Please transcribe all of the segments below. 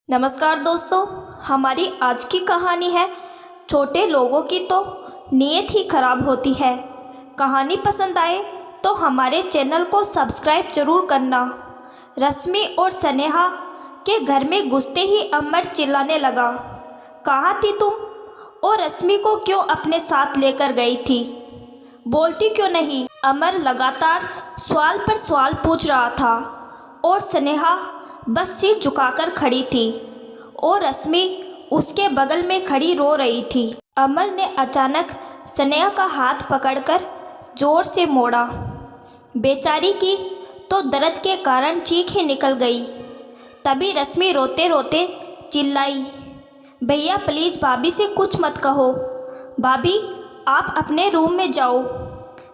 नमस्कार दोस्तों, हमारी आज की कहानी है छोटे लोगों की तो नीयत ही खराब होती है। कहानी पसंद आए तो हमारे चैनल को सब्सक्राइब जरूर करना। रश्मि और स्नेहा के घर में घुसते ही अमर चिल्लाने लगा, कहाँ थी तुम? और रश्मि को क्यों अपने साथ लेकर गई थी? बोलती क्यों नहीं? अमर लगातार सवाल पर सवाल पूछ रहा था और स्नेहा बस सिर झुकाकर खड़ी थी और रश्मि उसके बगल में खड़ी रो रही थी। अमर ने अचानक स्नेहा का हाथ पकड़कर जोर से मोड़ा। बेचारी की तो दर्द के कारण चीख ही निकल गई। तभी रश्मि रोते रोते चिल्लाई, भैया प्लीज़ भाभी से कुछ मत कहो। भाभी आप अपने रूम में जाओ,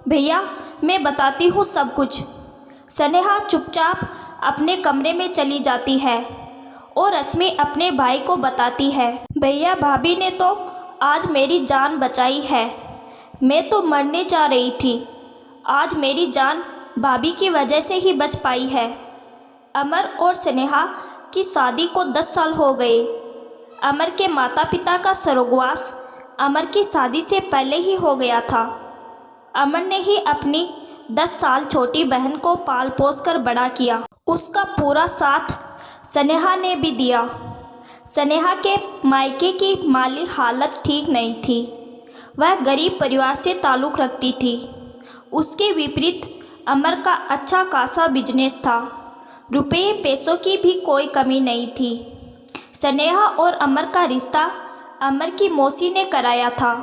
भैया मैं बताती हूँ सब कुछ। स्नेहा चुपचाप अपने कमरे में चली जाती है और रश्मि अपने भाई को बताती है, भैया भाभी ने तो आज मेरी जान बचाई है। मैं तो मरने जा रही थी, आज मेरी जान भाभी की वजह से ही बच पाई है। अमर और स्नेहा की शादी को 10 साल हो गए। अमर के माता पिता का स्वर्गवास अमर की शादी से पहले ही हो गया था। अमर ने ही अपनी 10 साल छोटी बहन को पाल पोस कर बड़ा किया। उसका पूरा साथ स्नेहा ने भी दिया। स्नेहा के मायके की माली हालत ठीक नहीं थी। वह गरीब परिवार से ताल्लुक़ रखती थी। उसके विपरीत अमर का अच्छा खासा बिजनेस था। रुपये पैसों की भी कोई कमी नहीं थी। स्नेहा और अमर का रिश्ता अमर की मौसी ने कराया था।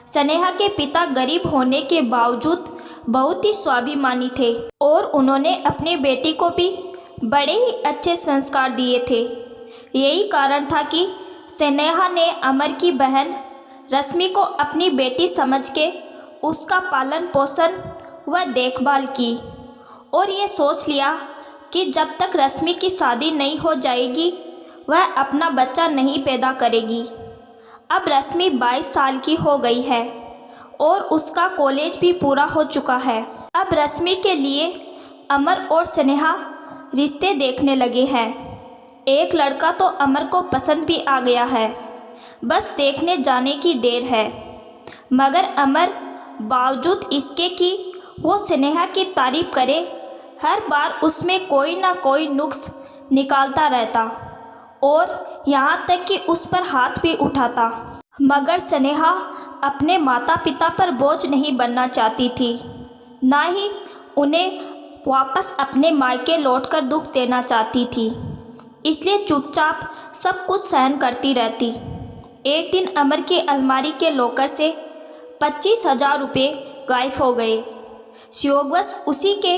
स्नेहा के पिता गरीब होने के बावजूद बहुत ही स्वाभिमानी थे और उन्होंने अपनी बेटी को भी बड़े ही अच्छे संस्कार दिए थे। यही कारण था कि स्नेहा ने अमर की बहन रश्मि को अपनी बेटी समझ के उसका पालन पोषण व देखभाल की और ये सोच लिया कि जब तक रश्मि की शादी नहीं हो जाएगी वह अपना बच्चा नहीं पैदा करेगी। अब रश्मि 22 साल की हो गई है और उसका कॉलेज भी पूरा हो चुका है। अब रश्मि के लिए अमर और स्नेहा रिश्ते देखने लगे हैं। एक लड़का तो अमर को पसंद भी आ गया है, बस देखने जाने की देर है। मगर अमर बावजूद इसके कि वो स्नेहा की तारीफ करे, हर बार उसमें कोई ना कोई नुक्स निकालता रहता और यहाँ तक कि उस पर हाथ भी उठाता। मगर स्नेहा अपने माता पिता पर बोझ नहीं बनना चाहती थी, ना ही उन्हें वापस अपने मायके लौटकर दुख देना चाहती थी। इसलिए चुपचाप सब कुछ सहन करती रहती। एक दिन अमर की अलमारी के लॉकर से 25,000 रुपये गायब हो गए। संयोगवश उसी के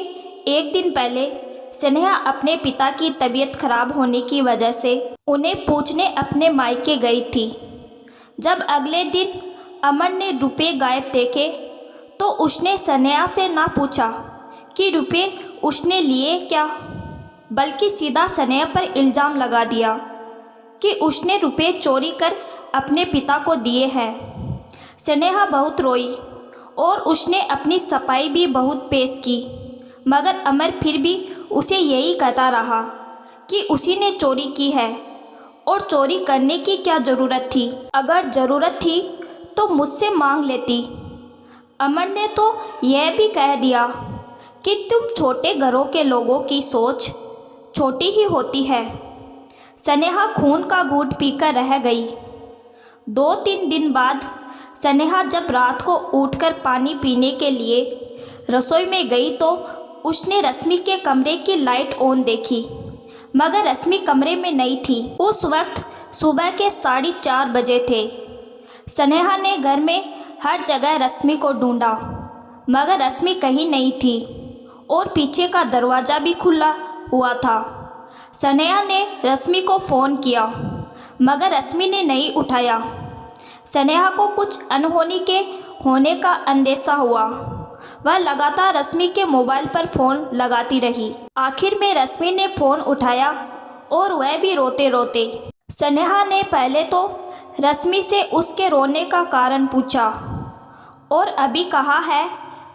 एक दिन पहले स्नेहा अपने पिता की तबीयत खराब होने की वजह से उन्हें पूछने अपने मायके गई थी। जब अगले दिन अमर ने रुपये गायब देखे तो उसने स्नेहा से ना पूछा कि रुपये उसने लिए क्या, बल्कि सीधा स्नेहा पर इल्ज़ाम लगा दिया कि उसने रुपये चोरी कर अपने पिता को दिए हैं। स्नेहा बहुत रोई और उसने अपनी सफाई भी बहुत पेश की, मगर अमर फिर भी उसे यही कहता रहा कि उसी ने चोरी की है और चोरी करने की क्या ज़रूरत थी। अगर ज़रूरत थी तो मुझसे मांग लेती। अमर ने तो यह भी कह दिया कि तुम छोटे घरों के लोगों की सोच छोटी ही होती है। स्नेहा खून का घूंट पीकर रह गई। 2-3 दिन बाद स्नेहा जब रात को उठकर पानी पीने के लिए रसोई में गई तो उसने रश्मि के कमरे की लाइट ऑन देखी, मगर रश्मि कमरे में नहीं थी। उस वक्त सुबह के 4:30 बजे थे। स्नेहा ने घर में हर जगह रश्मि को ढूंढा, मगर रश्मि कहीं नहीं थी और पीछे का दरवाज़ा भी खुला हुआ था। स्नेहा ने रश्मि को फ़ोन किया, मगर रश्मि ने नहीं उठाया। स्नेहा को कुछ अनहोनी के होने का अंदेशा हुआ। वह लगातार रश्मि के मोबाइल पर फ़ोन लगाती रही। आखिर में रश्मि ने फ़ोन उठाया और वह भी रोते रोते। स्नेहा ने पहले तो रश्मि से उसके रोने का कारण पूछा और अभी कहाँ है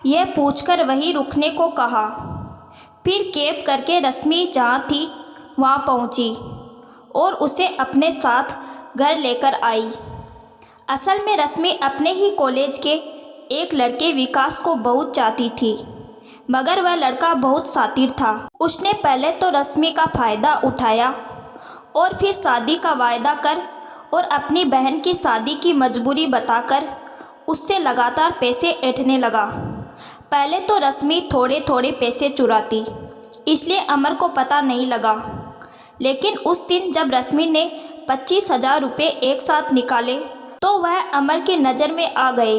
यह पूछकर वहीं रुकने को कहा। फिर कैब करके रश्मि जहाँ थी वहाँ पहुँची और उसे अपने साथ घर लेकर आई। असल में रश्मि अपने ही कॉलेज के एक लड़के विकास को बहुत चाहती थी, मगर वह लड़का बहुत शातिर था। उसने पहले तो रश्मि का फ़ायदा उठाया और फिर शादी का वायदा कर और अपनी बहन की शादी की मजबूरी बताकर उससे लगातार पैसे ऐंठने लगा। पहले तो रश्मि थोड़े थोड़े पैसे चुराती, इसलिए अमर को पता नहीं लगा। लेकिन उस दिन जब रश्मि ने 25,000 रुपये एक साथ निकाले तो वह अमर की नज़र में आ गए।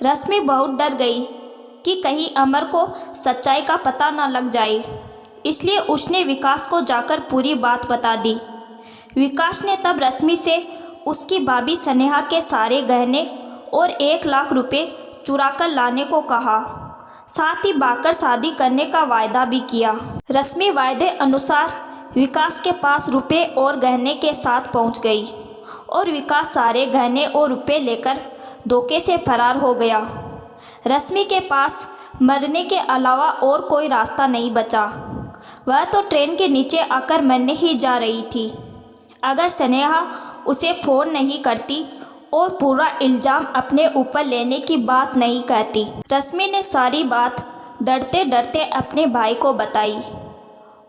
रश्मि बहुत डर गई कि कहीं अमर को सच्चाई का पता न लग जाए, इसलिए उसने विकास को जाकर पूरी बात बता दी। विकास ने तब रश्मि से उसकी भाभी स्नेहा के सारे गहने और 1 लाख रुपए चुरा कर लाने को कहा, साथ ही भागकर शादी करने का वायदा भी किया। रश्मि वायदे अनुसार विकास के पास रुपए और गहने के साथ पहुंच गई और विकास सारे गहने और रुपए लेकर धोखे से फरार हो गया। रश्मि के पास मरने के अलावा और कोई रास्ता नहीं बचा। वह तो ट्रेन के नीचे आकर मरने ही जा रही थी अगर स्नेहा उसे फ़ोन नहीं करती और पूरा इल्ज़ाम अपने ऊपर लेने की बात नहीं कहती। रश्मि ने सारी बात डरते डरते अपने भाई को बताई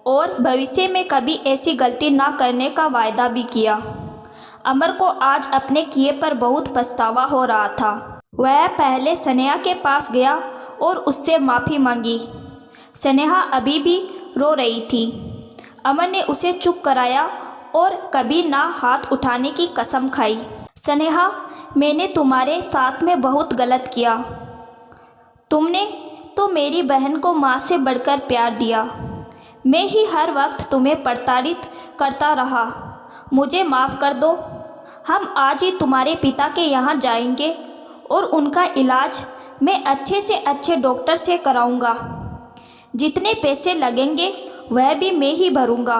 और भविष्य में कभी ऐसी गलती ना करने का वायदा भी किया। अमर को आज अपने किए पर बहुत पछतावा हो रहा था। वह पहले स्नेहा के पास गया और उससे माफ़ी मांगी। स्नेहा अभी भी रो रही थी। अमर ने उसे चुप कराया और कभी ना हाथ उठाने की कसम खाई। स्नेहा, मैंने तुम्हारे साथ में बहुत गलत किया। तुमने तो मेरी बहन को माँ से बढ़कर प्यार दिया। मैं ही हर वक्त तुम्हें प्रताड़ित करता रहा। मुझे माफ़ कर दो। हम आज ही तुम्हारे पिता के यहाँ जाएंगे और उनका इलाज मैं अच्छे से अच्छे डॉक्टर से कराऊंगा। जितने पैसे लगेंगे वह भी मैं ही भरूंगा।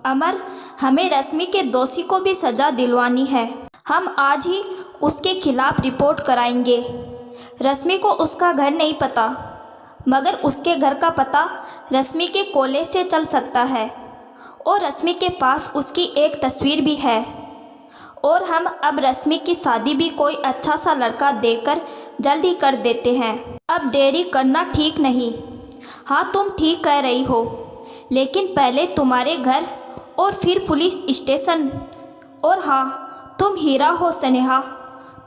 अमर, हमें रश्मि के दोषी को भी सज़ा दिलवानी है। हम आज ही उसके खिलाफ रिपोर्ट कराएंगे। रश्मि को उसका घर नहीं पता, मगर उसके घर का पता रश्मि के कॉलेज से चल सकता है और रश्मि के पास उसकी एक तस्वीर भी है। और हम अब रश्मि की शादी भी कोई अच्छा सा लड़का देखकर जल्द ही कर देते हैं। अब देरी करना ठीक नहीं। हाँ, तुम ठीक कह रही हो, लेकिन पहले तुम्हारे घर और फिर पुलिस स्टेशन। और हाँ, तुम हीरा हो स्नेहा।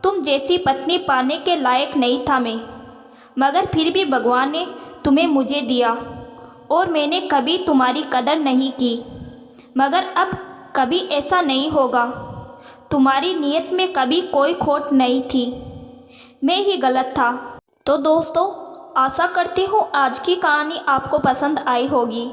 तुम जैसी पत्नी पाने के लायक नहीं था मैं, मगर फिर भी भगवान ने तुम्हें मुझे दिया और मैंने कभी तुम्हारी कदर नहीं की। मगर अब कभी ऐसा नहीं होगा। तुम्हारी नीयत में कभी कोई खोट नहीं थी। मैं ही गलत था। तो दोस्तों, आशा करती हूँ आज की कहानी आपको पसंद आई होगी।